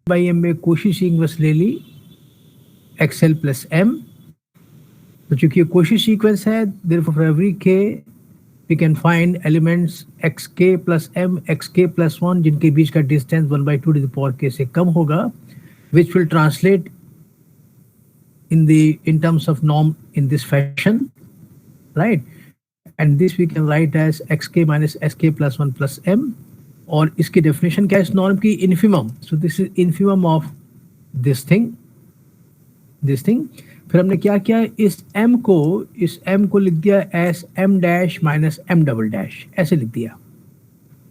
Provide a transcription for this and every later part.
By M में Cauchy sequence ले ली XL plus M, तो चूंकि कोशी सीक्वेंस है therefore for every k we can find elements xk plus m xk plus 1 जिनके बीच का distance 1/2 to the power k से कम होगा, which will translate in terms of norm in this fashion, right? And this we can write as xk minus sk plus 1 plus m, और इसकी definition क्या है इस norm की? Infimum. So this is infimum of this thing. फिर हमने क्या किया, इस m को लिख दिया S m dash minus m double dash, ऐसे लिख दिया.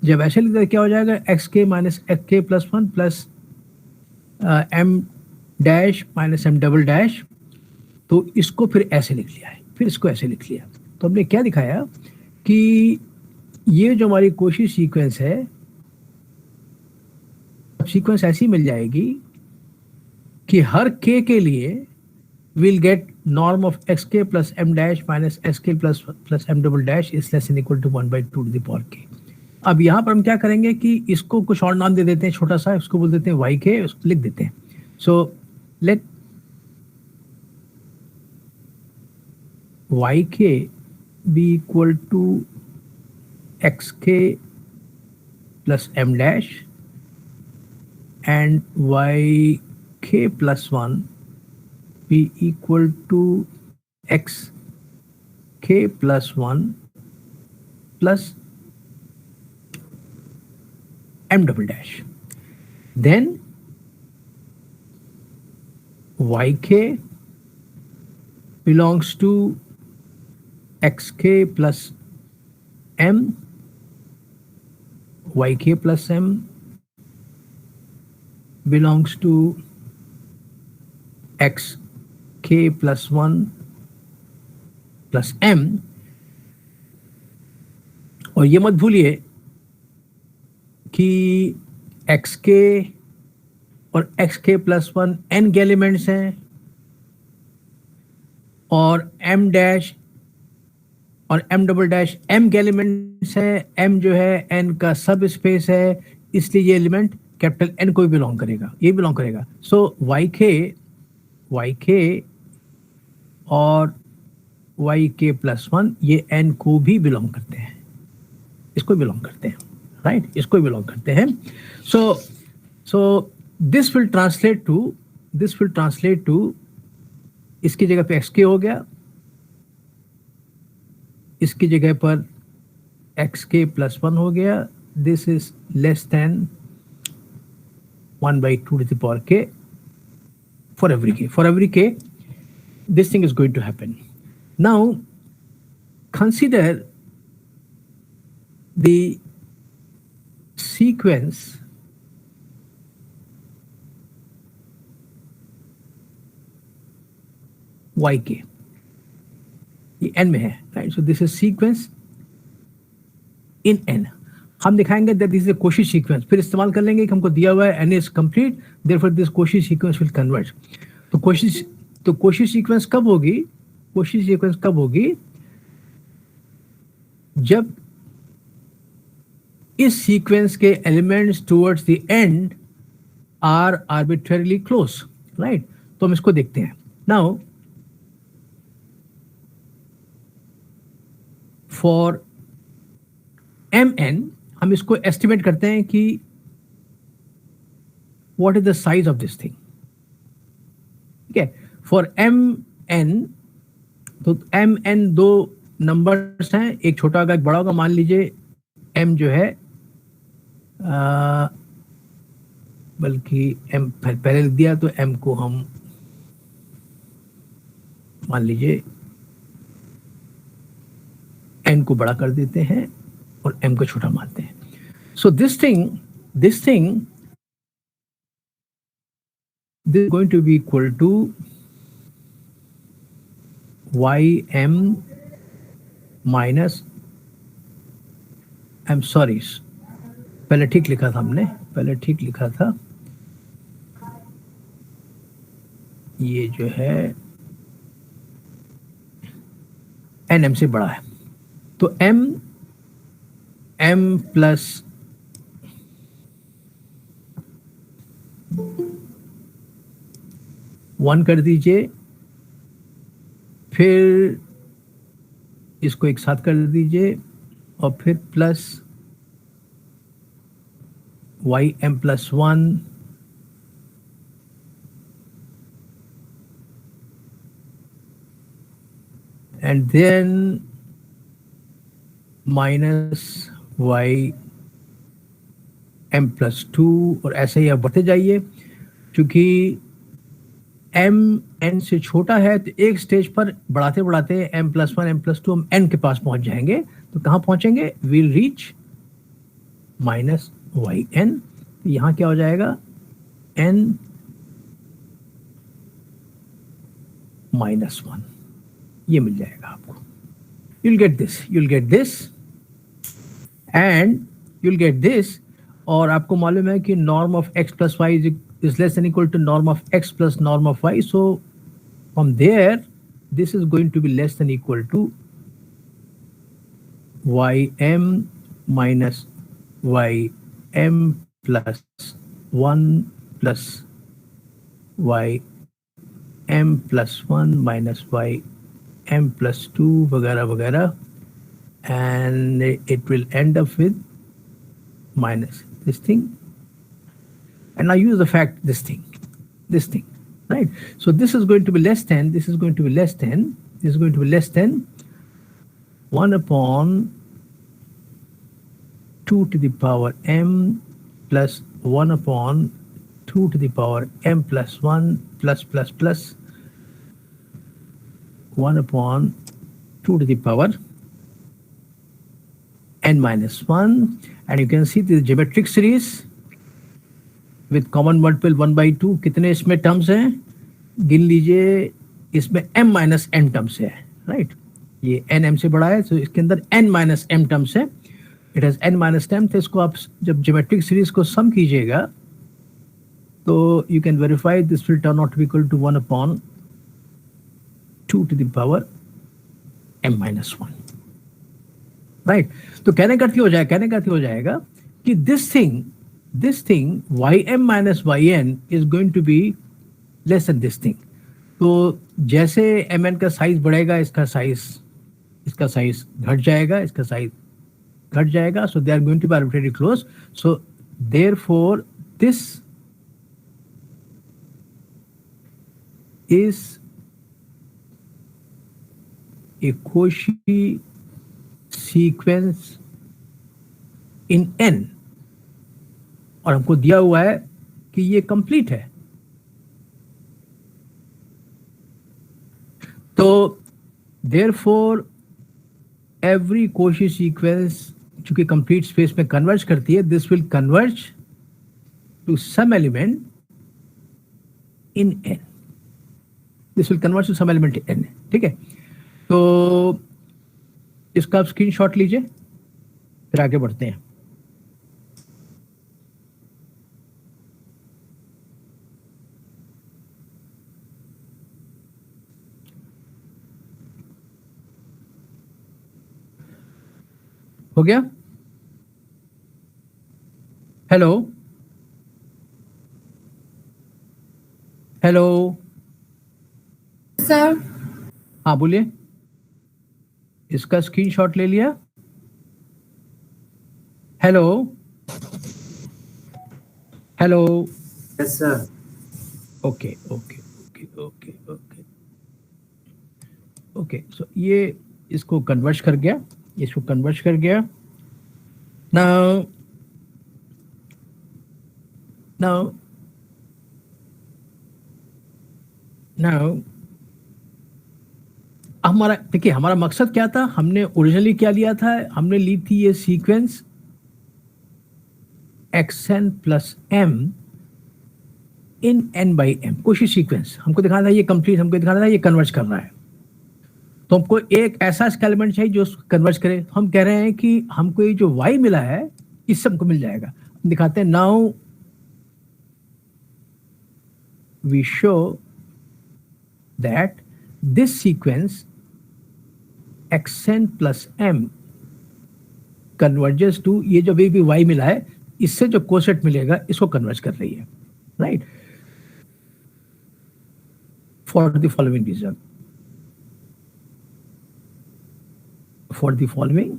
जब ऐसे लिख दिया क्या हो जाएगा, xk minus xk plus 1 plus m dash minus m double dash. तो इसको फिर ऐसे लिख लिया है, फिर इसको ऐसे लिख लिया. तो हमने क्या दिखाया कि ये जो हमारी कोशी सीक्वेंस है, सीक्वेंस ऐसी मिल जाएगी कि हर k के लिए we'll get norm of xk plus m dash minus sk plus m double dash is less than equal to 1/2 to the power k. अब यहाँ पर हम क्या करेंगे कि इसको कुछ और नाम दे देते हैं छोटा सा, इसको बोल देते हैं yk, उसको लिख देते हैं. So let yk be equal to xk plus m dash and yk plus 1 be equal to xk plus 1 plus m double dash. Then yk belongs to xk plus m, yk plus m belongs to xk plus 1 plus m. और ये मत भूलिए कि xk और xk plus 1 n के elements हैं, और m dash और m डबल डैश m के एलिमेंट्स हैं. m जो है n का सब स्पेस है, इसलिए ये एलिमेंट कैपिटल n को भी बिलोंग करेगा, ये बिलोंग करेगा. सो yk और yk प्लस 1 ये n को भी बिलोंग करते हैं, इसको बिलोंग करते हैं, राइट, इसको बिलोंग करते हैं. So this will translate to इसकी जगह पे xk हो गया, इसकी जगह पर xk प्लस 1 हो गया. This is less then 1/2 to the power k for every k. For every k, this thing is going to happen. Now, consider the sequence yk. ये n में है, right? So this is sequence in n. हम दिखाएंगे that this is a Cauchy sequence, फिर इस्तेमाल कर लेंगे कि हमको दिया हुआ है n is complete, therefore this Cauchy sequence will converge. तो Cauchy sequence कब होगी? Cauchy sequence कब होगी? जब इस सीक्वेंस के elements towards the end are arbitrarily close, right? तो हम इसको देखते हैं. नाउ फॉर mn हम इसको एस्टिमेट करते हैं कि what is the size of this thing. ठीक है, फॉर mn, तो mn दो नंबर्स हैं, एक छोटा होगा एक बड़ा होगा. मान लीजिए m जो है बल्कि m पहले लिख दिया, तो m को हम मान लीजिए n को बड़ा कर देते हैं और m को छोटा मानते हैं. So this thing is going to be equal to ym minus, I'm sorry, पहले ठीक लिखा था हमने, पहले ठीक लिखा था. ये जो है n m से बड़ा है, तो m प्लस 1 कर दीजिए, फिर इसको एक साथ कर दीजिए और फिर plus Y M plus 1 and then minus Y M plus 2, और ऐसे ही आप बढ़ते जाइए। क्योंकि m n से छोटा है तो एक स्टेज पर बढ़ाते बढ़ाते m प्लस 1 m प्लस 2 हम n के पास पहुंच जाएंगे। तो कहाँ पहुंचेंगे? Will reach minus Y N. तो यहाँ क्या हो जाएगा? n माइनस 1, ये मिल जाएगा आपको। you'll get this and you'll get this। और आपको मालूम है कि norm of x plus Y is less than equal to norm of x plus norm of y. So from there, this is going to be less than equal to ym minus ym plus 1 plus ym plus 1 minus ym plus 2 वगैरह वगैरह, and it will end up with minus this thing. And now use the fact this thing, right? So this is going to be less than, this is going to be less than 1 upon 2 to the power m plus 1 upon 2 to the power m plus 1 plus 1 upon 2 to the power n minus 1. And you can see the geometric series with common multiple 1/2। कितने इसमें terms हैं? गिन लीजिए। इसमें m minus n terms है, right? ये n m से बड़ा है, तो इसके अंदर n माइनस m टर्म्स है। It has n minus m। तो इसको आप जब ज्योमेट्रिक सीरीज को सम कीजिएगा तो you can verify this will turn out to be equal to 1 upon 2 to the power m minus 1, right? तो कहने का अर्थ हो जाएगा कि this thing ym minus yn is going to be less than this thing। तो जैसे mn का साइज बढ़ेगा, इसका साइज घट जाएगा, इसका साइज घट जाएगा। so they are going to be arbitrarily close। so therefore this is a Cauchy sequence in n, और हमको दिया हुआ है कि ये कंप्लीट है। तो देयरफॉर एवरी Cauchy सीक्वेंस चूंकि कंप्लीट स्पेस में कन्वर्ज करती है, this will converge to some element in n। This will converge to some element in n, ठीक है? तो इसका आप स्क्रीनशॉट लीजिए, फिर आगे बढ़ते हैं। हो गया? Hello sir. हाँ बोलिए। इसका स्क्रीनशॉट ले लिया? Hello yes sir. ओके। सो ये इसको कन्वर्ज कर गया, नाउ हमारा, देखिए हमारा मकसद क्या था। हमने ओरिजिनली क्या लिया था? हमने ली थी ये सीक्वेंस xn प्लस m इन n/m, Cauchy सीक्वेंस। हमको दिखाना था ये कंप्लीट, हमको दिखाना था ये कन्वर्ज कर रहा है। तो हमको एक ऐसा एलिमेंट चाहिए जो कन्वर्ज करे। हम कह रहे हैं कि हमको ये जो y मिला है इससे हमको मिल जाएगा। हम दिखाते हैं। Now we show that this sequence xn plus m converges to, ये जो भी y मिला है इससे जो कोसेट मिलेगा इसको कन्वर्ज कर रही है, right? for the following reason. For the following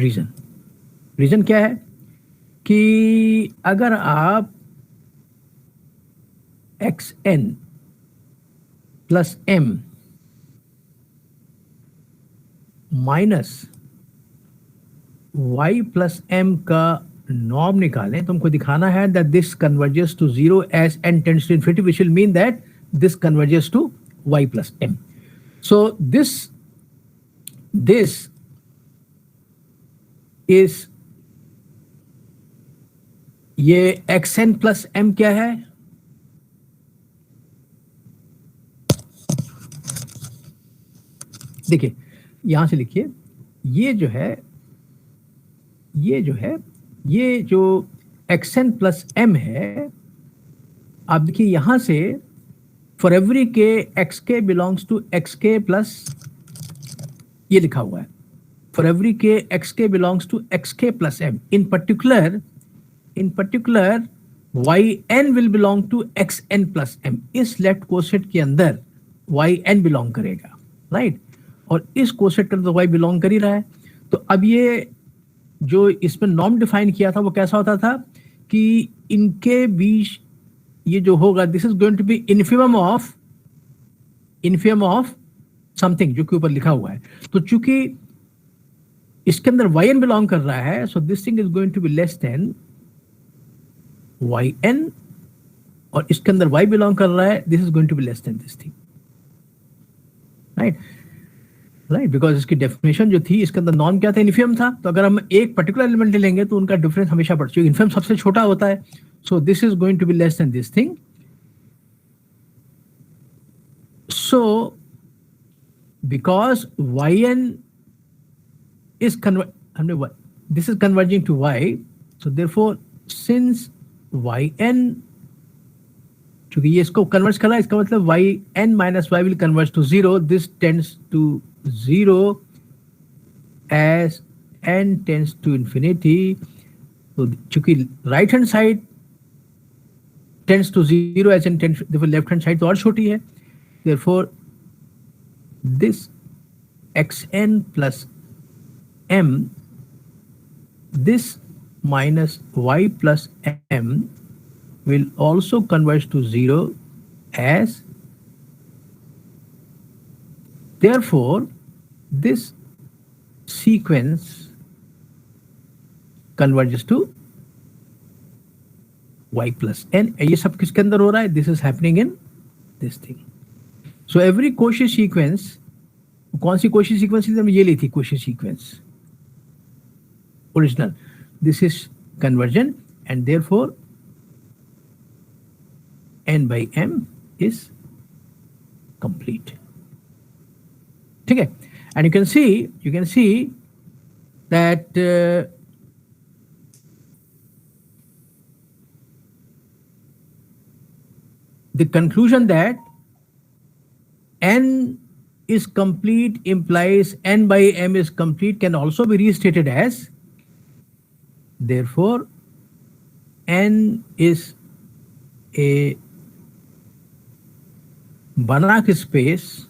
reason. Reason क्या है कि अगर आप xn plus m minus y plus m का नॉर्म निकालें तो हमको दिखाना है that this converges to 0 as n tends to infinity, which will mean that this converges to y plus m. So this is ये xn प्लस m क्या है? देखिए यहां से लिखिए, ये जो xn प्लस m है, आप देखिए यहां से for every K xk belongs to xk plus, ये लिखा हुआ है for every K xk belongs to xk plus m. In particular yn will belong to xn plus m. इस लेफ्ट कोसेट के अंदर yn बिलोंग करेगा, राइट? और इस कोसेट के अंदर y बिलोंग कर ही रहा है. तो अब ये जो इसमें नॉर्म डिफाइन किया था वो कैसा होता था कि इनके बीच ये जो होगा, this is going to be infimum of something जो कि ऊपर लिखा हुआ है. तो चूंकि इसके अंदर yn बिलोंग कर रहा है, so this thing is going to be less than yn, और इसके अंदर y बिलोंग कर रहा है, this is going to be less than this thing, right? Because इसकी डेफिनेशन जो थी, इसके अंदर नॉर्म क्या था? इन्फिमम था. तो अगर हम एक पर्टिकुलर एलिमेंट लेंगे तो उनका डिफरेंस हमेशा बढ़ जाएगा. इन्फिमम सबसे छोटा होता है. So this is going to be less than this thing. So because yn is this is converging to y, so therefore since yn, चूंकि ये इसको कन्वर्ज कर रहा है, इसका मतलब yn minus y will converge to 0. this tends to 0 as n tends to infinity. तो चूंकि right hand side tends to 0 as n tends, therefore left hand side तो और छोटी है. therefore this xn plus m, this minus y plus m will also converge to 0 as, therefore this sequence converges to y plus n. ये सब किसके अंदर हो रहा है? This is happening in this thing. So every Cauchy sequence, कौन सी Cauchy sequence थी? ये ली थी Cauchy sequence original. This is convergent and therefore n by m is complete. ठीक है? And you can see that the conclusion that n is complete implies n by m is complete can also be restated as, therefore n is a Banach space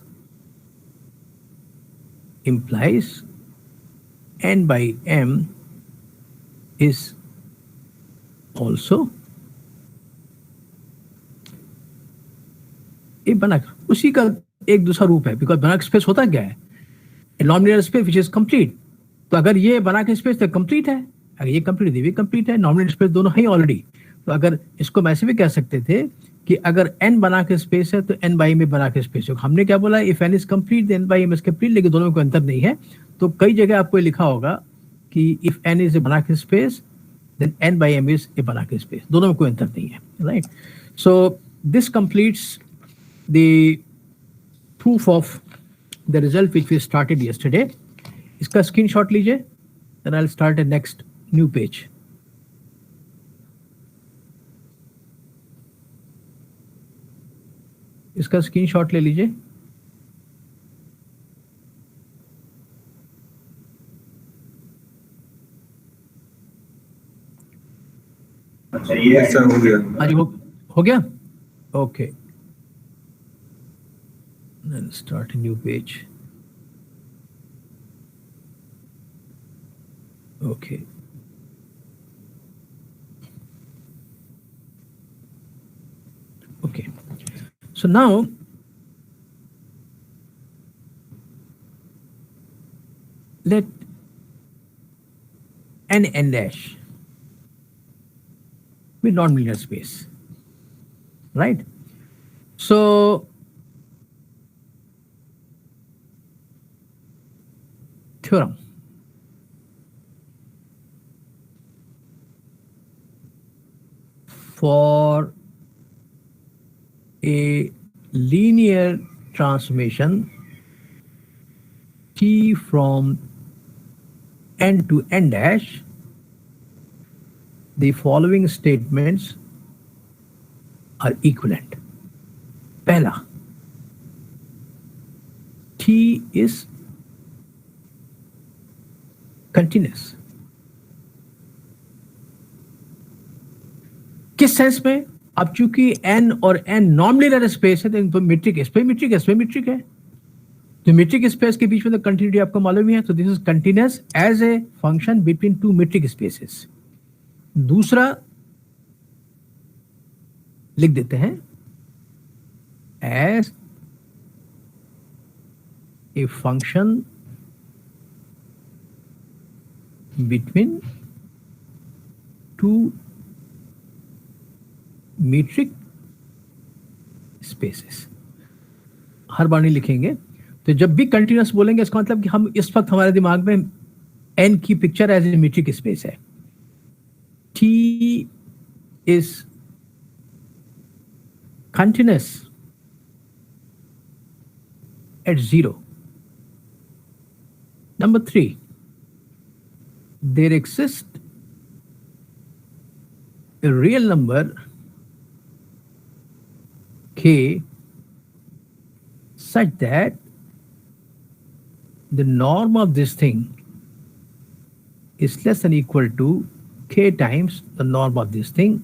implies n by m is also a Banach. उसी का एक दूसरा रूप है. Because Banach space होता क्या है? Nominal space which is complete. तो अगर ये Banach स्पेस तो कंप्लीट है, अगर ये कंप्लीट है, ये कंप्लीट है. नॉमिनल स्पेस दोनों है ऑलरेडी. तो अगर इसको हम ऐसे भी कह सकते थे कि अगर n Banach स्पेस है तो n by m Banach space है. हमने क्या बोला? If n is complete then by m is complete. लेकिन दोनों में कोई अंतर नहीं है. तो कई जगह आपको लिखा होगा कि if n is a Banach space then n by m is a Banach space. दोनों में कोई अंतर नहीं है, right? So this completes the proof of the result which we started yesterday. इसका स्क्रीनशॉट लीजिए, then I will start a next new page. इसका screenshot ले लीजिए. अच्छा ये सर हो गया. हाँ जी, हो गया. Okay. Then start a new page. Okay. Okay. So now let n dash be non-linear space, right? So theorem. For a linear transformation T from n to n dash, the following statements are equivalent. पहला, T is continuous. किस sense में? अब चूंकि n और n non linear space है तो इनको metric space है, तो मीट्रिक स्पेस के बीच में तो कंटिन्यूटी आपको मालूम ही है, तो this is continuous as a function between two metric spaces. दूसरा लिख देते हैं as a function between two metric spaces. हर बार नहीं लिखेंगे, तो जब भी कंटिन्यूअस बोलेंगे इसका मतलब कि हम इस वक्त हमारे दिमाग में n की picture as a metric space है. T is continuous at 0. Number 3, there exists a real number k such that the norm of this thing is less than equal to k times the norm of this thing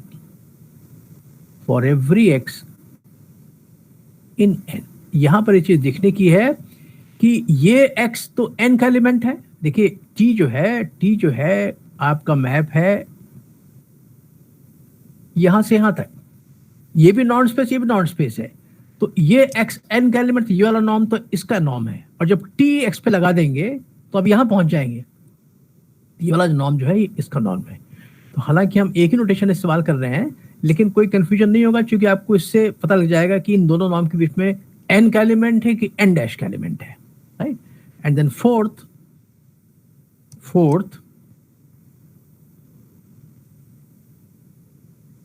for every x in n. यहां पर ये चीज देखने की है कि ये x तो n का एलिमेंट है. देखिए t जो है आपका मैप है यहां से यहां तक, ये भी नॉन स्पेस है, तो ये x n का एलिमेंट, ये वाला नॉर्म तो इसका नॉर्म है, और जब t x पे लगा देंगे तो अब यहां पहुंच जाएंगे, ये वाला नॉर्म जो है ये इसका नॉर्म है. तो हालांकि हम एक ही नोटेशन इस्तेमाल कर रहे हैं, लेकिन कोई कंफ्यूजन नहीं होगा क्योंकि आपको इससे पता लग जाएगा कि इन दोनों नॉर्म के बीच में n का एलिमेंट है कि n डैश का एलिमेंट है, right. And then fourth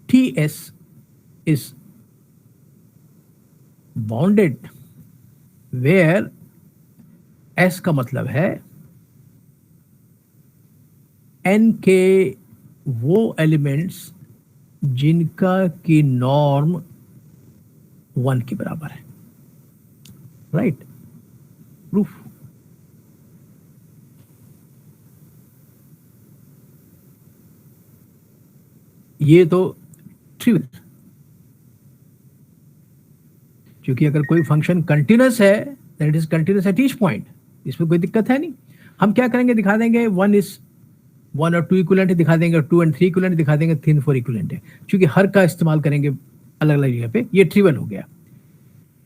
ts is bounded where s का मतलब है n के वो एलिमेंट्स जिनका की नॉर्म 1 के बराबर है, राइट. प्रूफ. ये तो ट्रिवियल, क्योंकि अगर कोई फंक्शन कंटिन्यूअस है that is continuous at each point, इसमें कोई दिक्कत है नहीं. हम क्या करेंगे, दिखा देंगे 1 और 2 इक्विवेलेंट दिखा देंगे, 2 और 3 इक्विवेलेंट दिखा देंगे, 3 और 4 इक्विवेलेंट है. क्योंकि हर का इस्तेमाल करेंगे अलग अलग जगह पे, ये ट्रिवियल हो गया.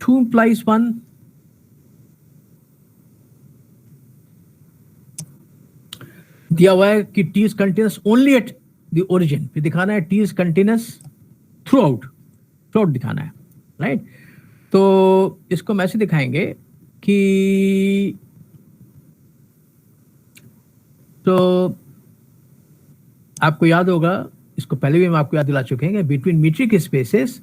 2 implies 1, दिया हुआ है कि t is continuous only at the origin, फिर दिखाना है t is continuous through out दिखाना है, राइट. तो इसको हम ऐसे दिखाएंगे कि तो आपको याद होगा, इसको पहले भी हम आपको याद दिला चुके हैं, between metric spaces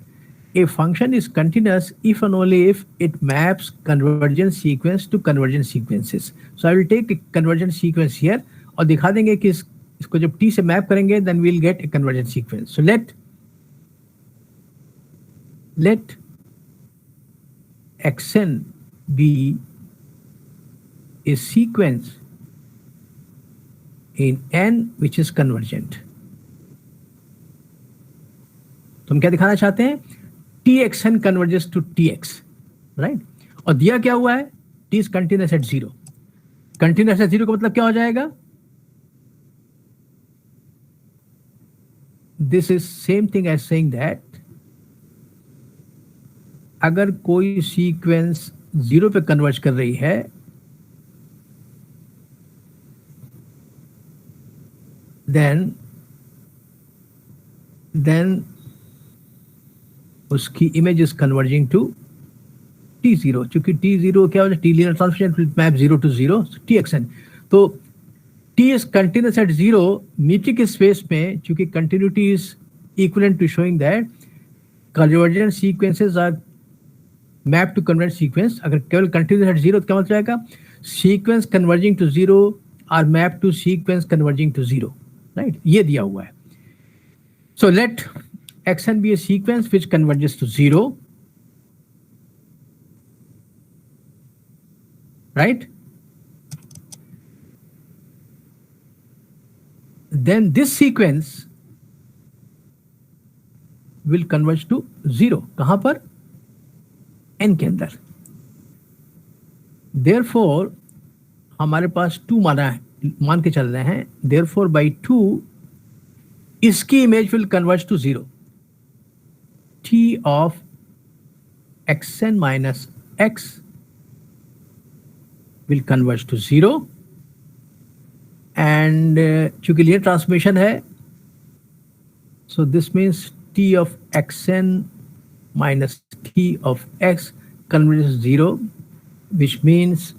a function is continuous if and only if it maps convergent sequence to convergent sequences. So I will take a convergent sequence here और दिखा देंगे कि इसको जब t से मैप करेंगे then we'll get a convergent sequence. So let xn be a sequence in n which is convergent. तो हम क्या दिखाना चाहते हैं, t txn converges to tx, right? और दिया क्या हुआ है? t is continuous at 0. continuous at 0 का मतलब क्या हो जाएगा? This is same thing as saying that अगर कोई सीक्वेंस 0 पे कन्वर्ज कर रही है then उसकी image is converging to t0, चूंकि t0 क्या हो जाए? t linear transformation map 0 to 0 txn. तो t is continuous at 0 metric space में, चूंकि continuity is equivalent to showing that convergent sequences are map to convergent sequence. अगर केवल continuous at 0 तो क्या मतलब जाएगा? Sequence converging to 0 are map to sequence converging to 0, right? ये दिया हुआ है. So let xn be a sequence which converges to 0, right? Then this sequence will converge to 0. कहां पर? n के अंदर. Therefore हमारे पास 2 मान के चल रहे हैं. Therefore by 2 इसकी image will converge to 0. t of xn minus x will converge to 0, and चूंकि लीनियर ट्रांसमिशन है, so this means t of xn minus t of x converges to 0, which means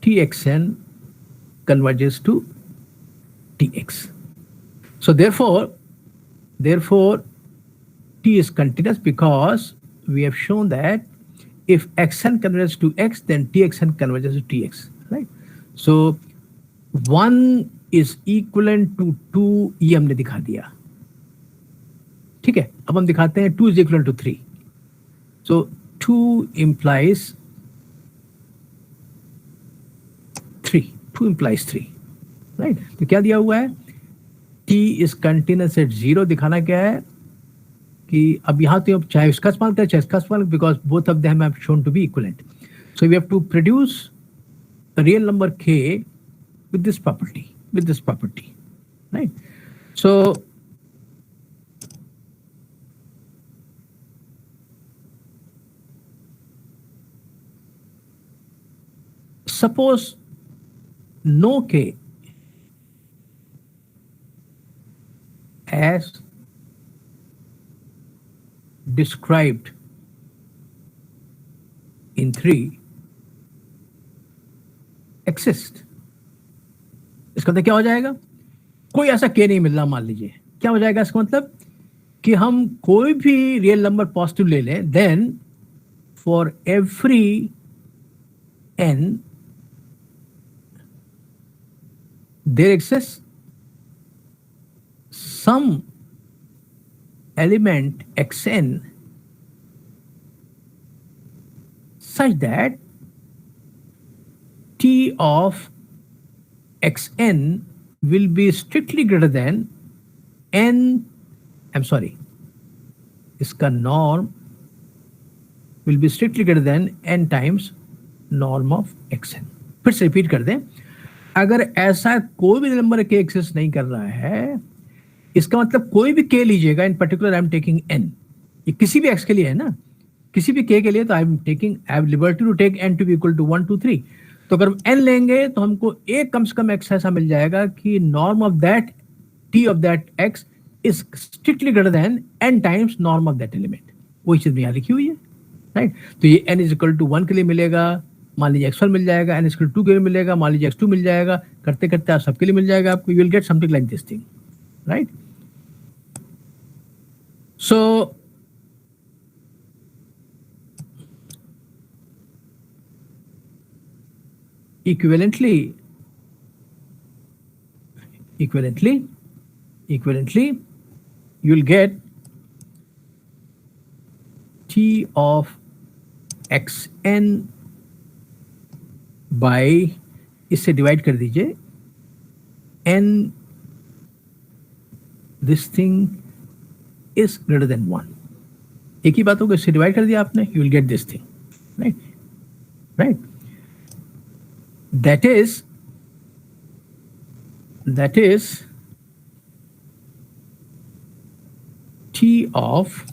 txn converges to tx. So therefore t is continuous because we have shown that if xn converges to x, then txn converges to tx, right? So 1 is equivalent to 2, ये हमने दिखा दिया. ठीक है, अब हम दिखाते हैं 2 is equivalent to 3. So 2 implies 3. 2 implies 3, right? तो क्या दिया हुआ है? t is continuous at 0. दिखाना क्या है कि अब यहाँ तो चाहे इसका इस्तेमाल करें चाहे इसका इस्तेमाल, because both of them have shown to be equivalent. So we have to produce a real number k with this property, right? So suppose no k as described in 3 exist. इसका मतलब क्या हो जाएगा? कोई ऐसा k नहीं मिल रहा. मान लीजिए क्या हो जाएगा इसका मतलब कि हम कोई भी रियल नंबर पॉजिटिव ले लें, then for every n there exist some element xn such that t of xn will be strictly greater than n, I'm sorry, इसका norm will be strictly greater than n times norm of xn. फिर से repeat कर दें, अगर ऐसा कोई भी number के एक्सेस नहीं कर रहा है, इसका मतलब कोई भी k लीजिएगा, इन particular I am taking n, ये किसी भी x के लिए है ना, किसी भी k के लिए, तो I have liberty to take n to be equal to 1 2 3. तो अगर हम n लेंगे तो हमको एक कम से कम x ऐसा मिल जाएगा कि norm of that t of that x is strictly greater than n times norm of that element. वही चीज यहाँ लिखी हुई है, राइट? तो ये n इज इक्वल टू 1 के लिए मिलेगा, मान लीजिए x1 मिल जाएगा, n इज इक्वल टू 2 के लिए मिलेगा, मान लीजिए x2 मिल जाएगा, करते करते आप सबके लिए मिल जाएगा आपको. You will get something like this thing, right? So equivalently you will get t of xn by, इससे डिवाइड कर दीजिए, n this thing is greater than 1. एक ही बातों को इससे डिवाइड कर दिया आपने, you will get this thing, right? That is T of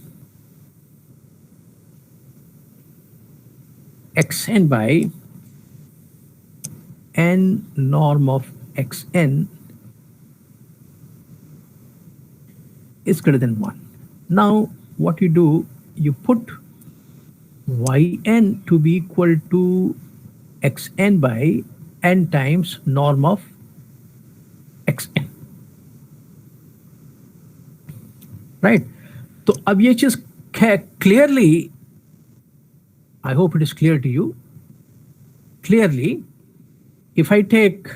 xn by n norm of xn is greater than 1. Now what you do, you put yn to be equal to xn by n times norm of xn, right? तो अब ये चीज clearly, I hope it is clear to you. Clearly, if I take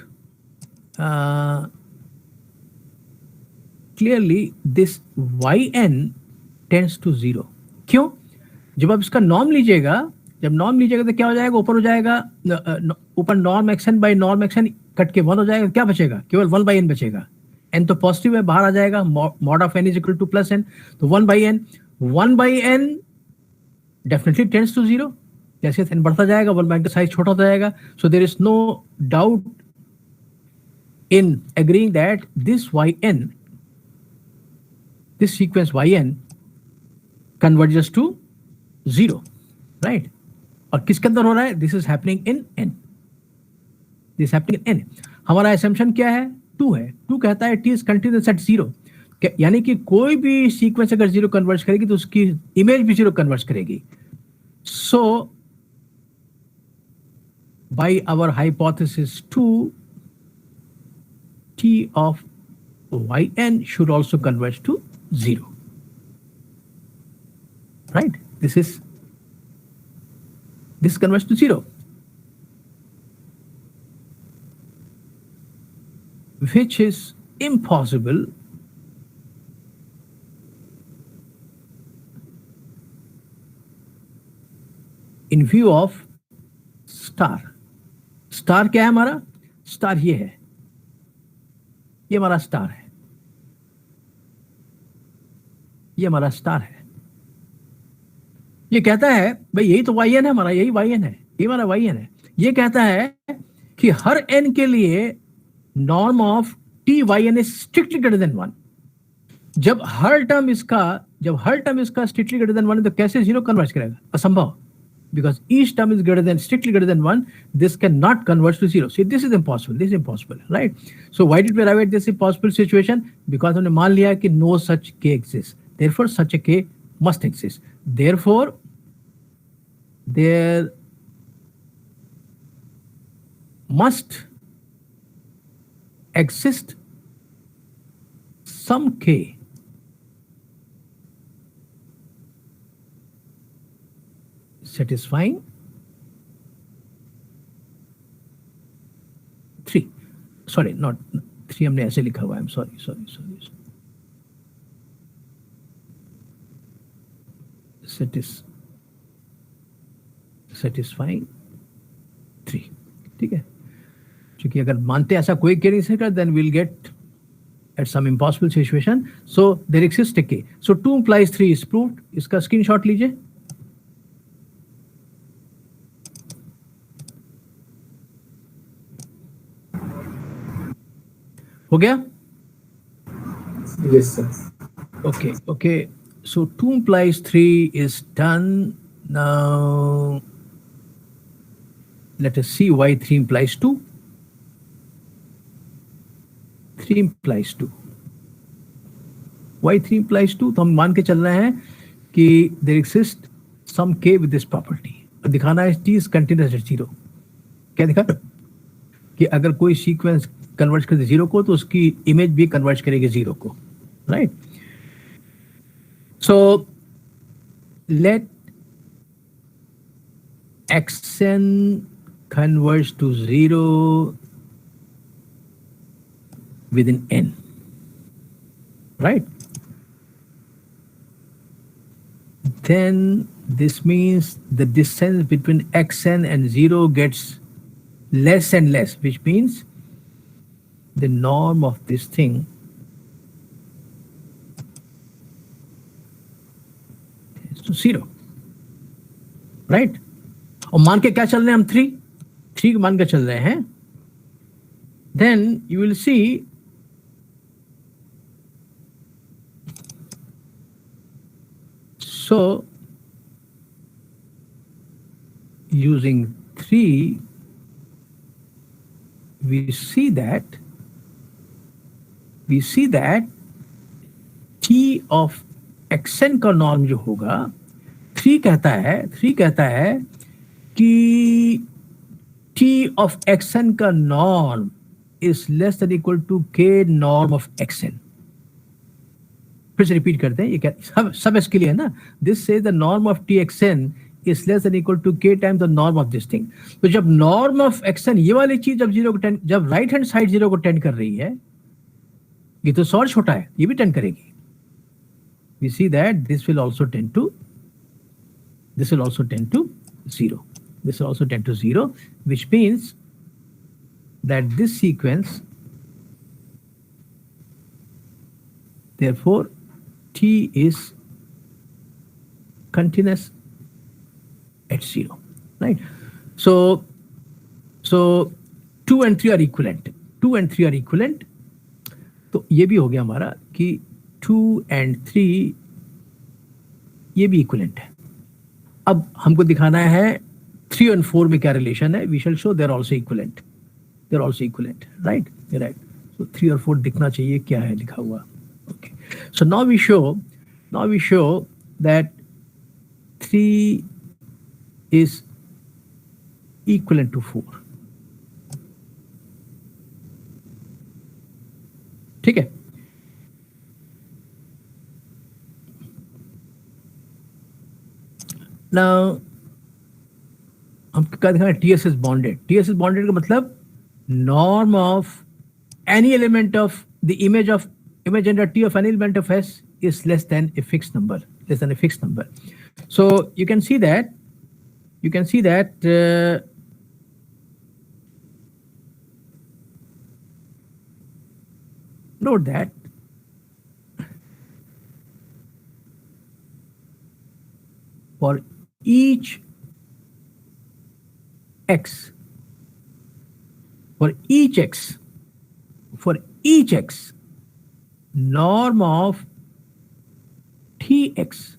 clearly this yn tends to 0. क्यों? जब आप इसका norm लीजिएगा, जब नॉर्म लीजिएगा तो क्या हो जाएगा, ऊपर हो जाएगा, ऊपर norm xn by norm xn cut के 1 हो जाएगा, क्या बचेगा, केवल 1 बाई n बचेगा. n तो पॉजिटिव है, बाहर आ जाएगा, mod of n is equal to plus n, तो 1 by n definitely tends to 0. जैसे n बढ़ता जाएगा 1 बाई n का साइज छोटा होता जाएगा. So there is no doubt in agreeing that this yn, this sequence yn converges to 0, right? और किसके अंदर हो रहा है? This is happening in n. This is happening in n. हमारा assumption क्या है? 2 है. 2 कहता है t is continuous at 0. यानी कि कोई भी सीक्वेंस अगर 0 कन्वर्ज करेगी तो उसकी इमेज भी 0 कन्वर्ज करेगी. So by our hypothesis 2, t of yn should also converge to 0, right? This converges to 0, which is impossible in view of star. Star क्या है हमारा? स्टार ये है, ये हमारा स्टार है, ये हमारा स्टार है. ये कहता है भाई यही तो yn है हमारा, यही yn है, ये हमारा yn है. ये कहता है कि हर n के लिए norm of t yn is strictly greater than 1. जब हर टर्म इसका स्ट्रिक्टली ग्रेटर देन 1 है तो कैसे 0 कन्वर्ज करेगा? असंभव. Because each term is strictly greater than 1, this cannot converge to 0. See, this is impossible, right? So why did we arrive at this impossible situation? Because हमने मान लिया कि no such k exists. Therefore, such a k must exist. Therefore, there must exist some k satisfying 3. Sorry, not 3, हमने ऐसे लिखा हुआ है. I'm sorry. Satisfying 3. ठीक है, क्योंकि अगर मानते ऐसा कोई k नहीं सकता, then we'll get at some impossible situation. So there exists a k. So 2 implies 3 is proved. इसका स्क्रीनशॉट लीजिए. हो गया? Yes, sir. Okay. So 2 implies 3 is done. Now let us see why 3 implies 2. 3 implies 2. Why 3 implies 2? तो हम मान के चल रहे हैं कि there exists some k with this property. दिखाना है t is continuous at 0. क्या दिखा? कि अगर कोई सीक्वेंस कन्वर्ज करते 0 को तो उसकी इमेज भी कन्वर्ज करेगी 0 को, right? So let xn converge to 0 within n, right? Then this means the distance between xn and 0 gets less and less, which means the norm of this thing तो 0, right. और मान के क्या चल रहे हैं हम? 3 मान के चल रहे हैं। Then you will see so using 3 we see that t of xn का नॉर्म जो होगा 3 कहता है कि t of xn का norm is less than equal to k norm of xn। फिर से रिपीट करते हैं, ये क्या सब इसके लिए है ना। This says the norm of T X N is less than equal to K time the norm of this thing. तो जब नॉर्म ऑफ एक्स एन, ये वाली चीज जब 0 को टेंड, जब राइट हैंड साइड 0 को टेंड कर रही है, ये तो और छोटा है, ये भी टेंड करेगी। We see that this will also tend to 0, this will also tend to 0, which means that this sequence, therefore t is continuous at 0, right? So 2 and 3 are equivalent, तो ये भी हो गया हमारा कि 2 and 3 ये भी इक्विवेलेंट है। अब हमको दिखाना है 3 and 4 में क्या रिलेशन है। We shall show they're also equivalent, right. So 3 और 4 दिखना चाहिए क्या है लिखा हुआ। Okay, so now we show that 3 is equivalent to 4, ठीक है। Now हम क्या दिखा रहे हैं? TS is bonded का मतलब norm of any element of the image under T of any element of S is less than a fixed number, So you can see that note that for each x, norm of Tx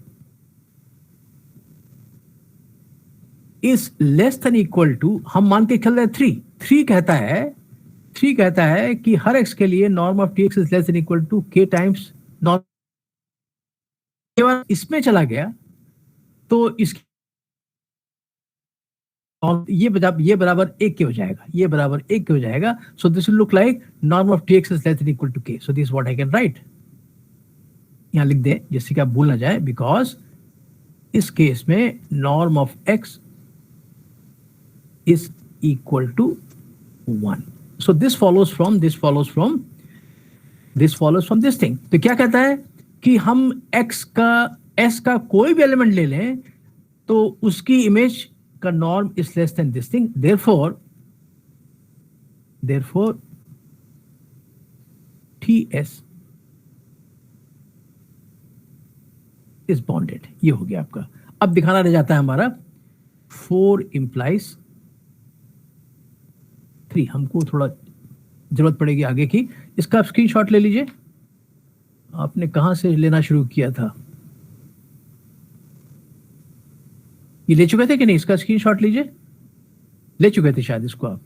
is less than equal to, हम मान के चल रहे हैं 3 कहता है कि हर x के लिए norm of Tx is less than equal to k times norm. इसमें चला गया तो इसकी ये बराबर 1 के हो जाएगा, so this will look like norm of Tx is less than equal to k। So this what I can write, यहां लिख दे जिससे कि आप भूल ना जाए, बिकॉज इस केस में norm of x is equal to 1. So this follows from this thing. तो क्या कहता है कि हम s का कोई भी एलिमेंट ले लें तो उसकी इमेज का norm is less than this thing, therefore TS is bonded। ये हो गया आपका। अब दिखाना रह जाता है हमारा 4 implies 3। हमको थोड़ा जरूरत पड़ेगी आगे की। इसका आप स्क्रीनशॉट ले लीजिए। आपने कहां से लेना शुरू किया था? ये ले चुके थे कि नहीं? इसका स्क्रीनशॉट लीजिए। ले चुके थे शायद इसको आप।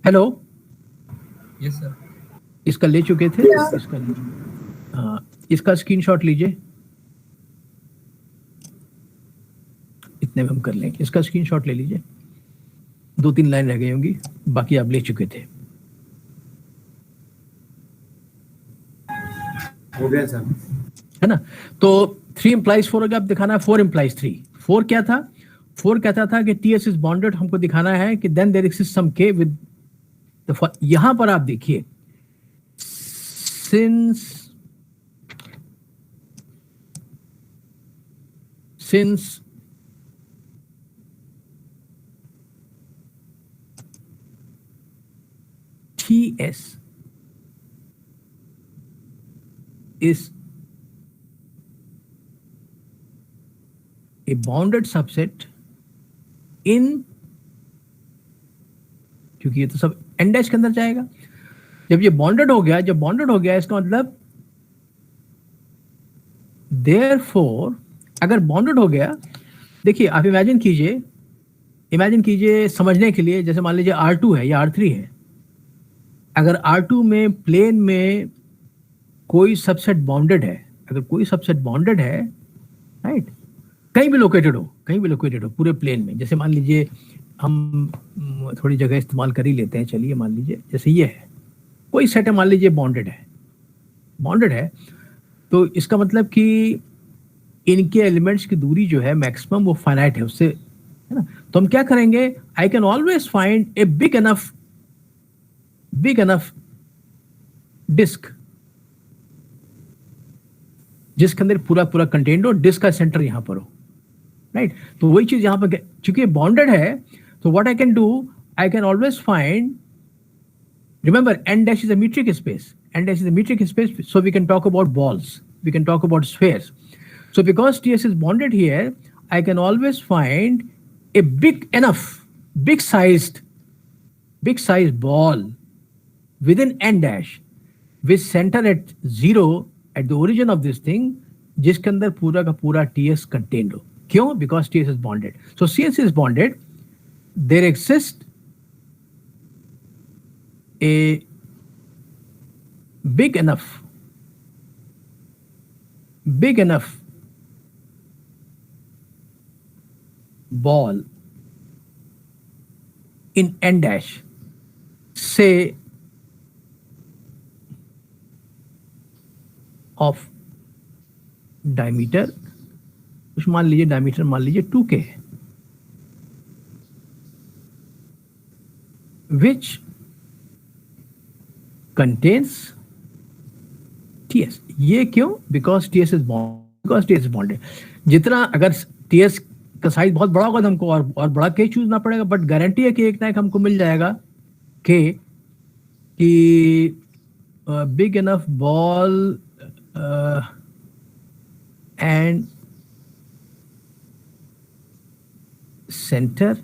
Hello, yes sir. इसका ले चुके थे? इसका स्क्रीनशॉट लीजिए। इतने में हम कर लेंगे। इसका स्क्रीनशॉट ले लीजिए। 2-3 लाइन रह गई होंगी, बाकी आप ले चुके थे। हो गया सर, है ना? तो 3 implies 4 हो गया। अब दिखाना है 4 implies 3। 4 क्या था? 4 कहता था कि TS इज बॉन्डेड। हमको दिखाना है कि then there exist some K with, यहां पर आप देखिए, since TS is a bounded subset in, क्योंकि ये तो सब एन डैश के अंदर जाएगा। जब ये बॉन्डेड हो गया, जब बॉन्डेड हो गया इसका मतलब देयरफॉर अगर बॉन्डेड हो गया, देखिए आप इमेजिन कीजिए समझने के लिए, जैसे मान लीजिए R2 है या R3 है। अगर R2 में प्लेन में कोई सबसेट बॉन्डेड है, अगर कोई सबसेट बॉन्डेड है, राइट, कहीं भी लोकेटेड हो पूरे प्लेन में, जैसे मान लीजिए हम थोड़ी जगह इस्तेमाल कर ही लेते हैं, चलिए मान लीजिए जैसे ये है, कोई सेट है, मान लीजिए बॉन्डेड है, तो इसका मतलब कि इनके एलिमेंट्स की दूरी जो है मैक्सिमम वो फाइनाइट है उससे, है ना। तो हम क्या करेंगे, I can always find a big enough disc जिसके अंदर पूरा कंटेंट हो, डिस्क का सेंटर यहां पर हो, राइट। तो वही चीज यहां पर, चूंकि बॉन्डेड है, तो what I can do, I can always find, remember n dash is a metric space, so we can talk about balls, we can talk about spheres. So because TS is bonded here, I can always find a big sized ball within n dash with center at 0 at the origin of this thing, जिसके अंदर पूरा का पूरा TS contained हो। क्यों? Because TS is bonded. So CS is bonded. There exists a big enough ball in n dash, say of diameter, कुछ मान लीजिए डायमीटर मान लीजिए 2K है, which contains TS। ये क्यों? Because TS is bonded। जितना अगर TS का साइज बहुत बड़ा होगा तो हमको और बड़ा K चूज ना पड़ेगा, बट गारंटी है कि एक ना एक हमको मिल जाएगा K कि big enough ball and centre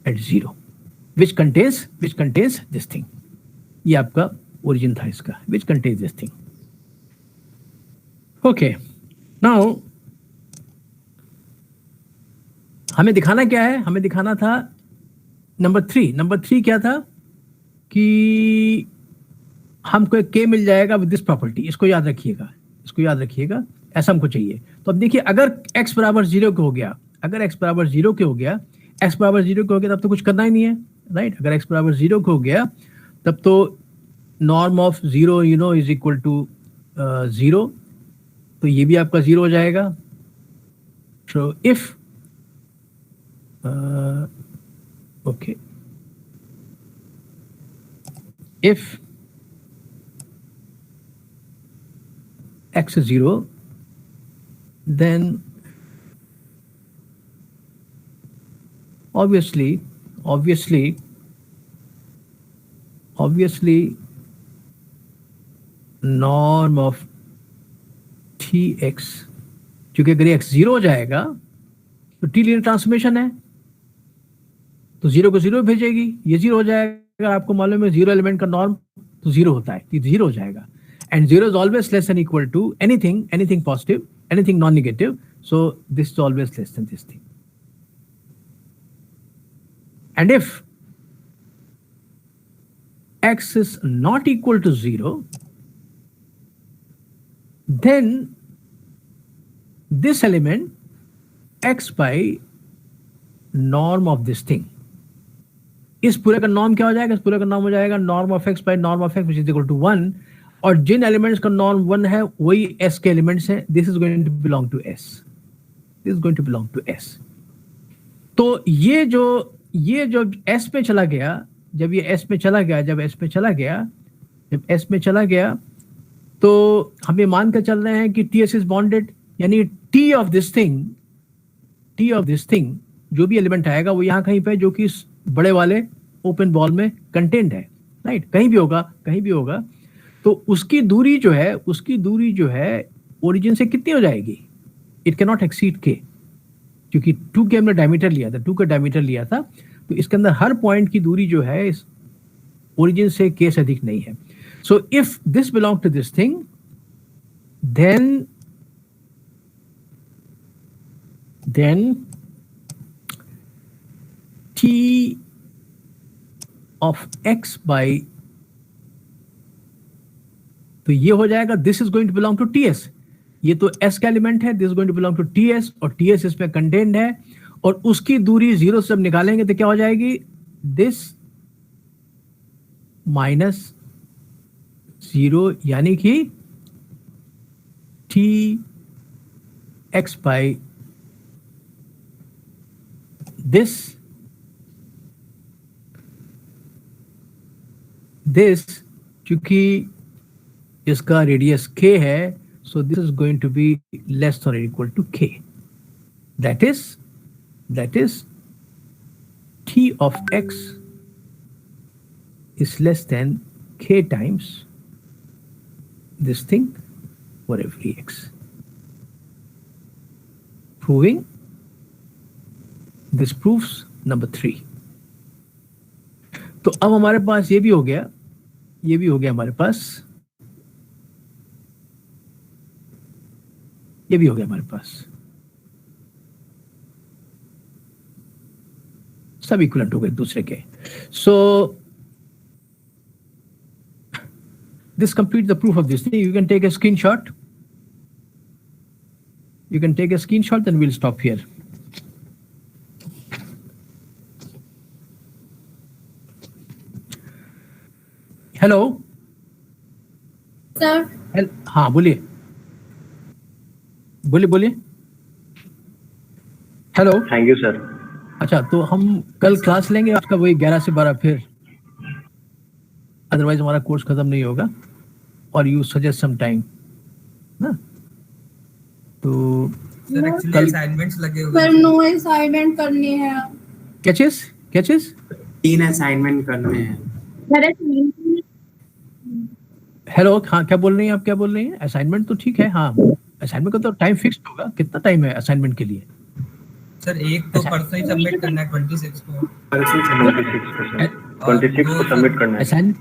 at 0 which contains this thing। ये आपका ओरिजिन था इसका, which contains this thing। Okay, now हमें दिखाना क्या है? हमें दिखाना था नंबर 3 क्या था कि हमको एक K मिल जाएगा विद दिस प्रॉपर्टी। इसको याद रखिएगा, ऐसा हमको चाहिए। तो अब देखिए, अगर x बराबर 0 के हो गया, x बराबर 0 के हो गया तब तो कुछ करना ही नहीं है, राइट। अगर x बराबर 0 के हो गया तब तो norm of 0 is equal to 0, तो ये भी आपका 0 हो जाएगा। So if okay, if x is 0, then obviously norm of tx, क्योंकि अगर x 0 हो जाएगा तो t लीनियर ट्रांसफॉर्मेशन है, तो 0 को 0 भेजेगी, ये 0 हो जाएगा। आपको मालूम है 0 एलिमेंट का नॉर्म तो 0 होता है, ये 0 हो जाएगा। And 0 is always less than equal to anything positive, anything non-negative. So this is always less than this thing. And if x is not equal to 0, then this element x by norm of this thing, इस पूरे का norm क्या हो जाएगा? इस पूरे का norm हो जाएगा norm of x by norm of x which is equal to 1। और जिन एलिमेंट्स का नॉर्म 1 है वही s के एलिमेंट्स हैं। This is going to belong to s। तो ये जो s पे चला गया, जब s में चला गया तो हम ये मान कर चल रहे हैं कि ts इज बॉन्डेड, यानी t ऑफ दिस थिंग जो भी एलिमेंट आएगा वो यहाँ कहीं पे, जो कि इस बड़े वाले ओपन बॉल में कंटेंट है, राइट। कहीं भी होगा तो उसकी दूरी जो है ओरिजिन से कितनी हो जाएगी? It can not exceed K, क्योंकि 2 के हमने डायमीटर लिया था, 2 का डायमीटर लिया था, तो इसके अंदर हर पॉइंट की दूरी जो है इस ओरिजिन से k से अधिक नहीं है. So if this belong to this thing, then t of x by, तो ये हो जाएगा this is going to belong to ts. ये तो s का एलिमेंट है, this is going to belong to ts, और ts इसमें कंटेन्ड है, और उसकी दूरी 0 से जब निकालेंगे तो क्या हो जाएगी, दिस माइनस 0, यानी कि t x by this क्योंकि इसका रेडियस k है, so this is going to be less than or equal to k. That is t of x is less than k times this thing for every x. Proving this proves number 3. तो अब हमारे पास ये भी हो गया हमारे पास, ये भी हो गया हमारे पास, सब इक्विवेलेंट हो गए दूसरे के. So this complete the proof of this thing. You can take a screenshot. You can take a screenshot, then we'll stop here. Hello sir. हाँ बोलिए. हेलो. Thank you sir. अच्छा, तो हम कल क्लास लेंगे आपका वही 11 से 12 फिर, अदरवाइज हमारा कोर्स खत्म नहीं होगा. और यू सजेस्ट सम टाइम ना, तो सर एक्चुअली असाइनमेंट्स लगे हुए पर हैं. नो असाइनमेंट करनी है. क्या चीज 3 असाइनमेंट करने हैं. हेलो. हाँ, क्या बोल रही हैं आप, क्या बोल रही हैं? असाइनमेंट तो ठीक है, हाँ असाइनमेंट का तो टाइम फिक्स्ड होगा. कितना टाइम है असाइनमेंट के लिए? सर एक तो परसों ही सबमिट करना है 26 को, परसों 26 को सबमिट करना है. असाइन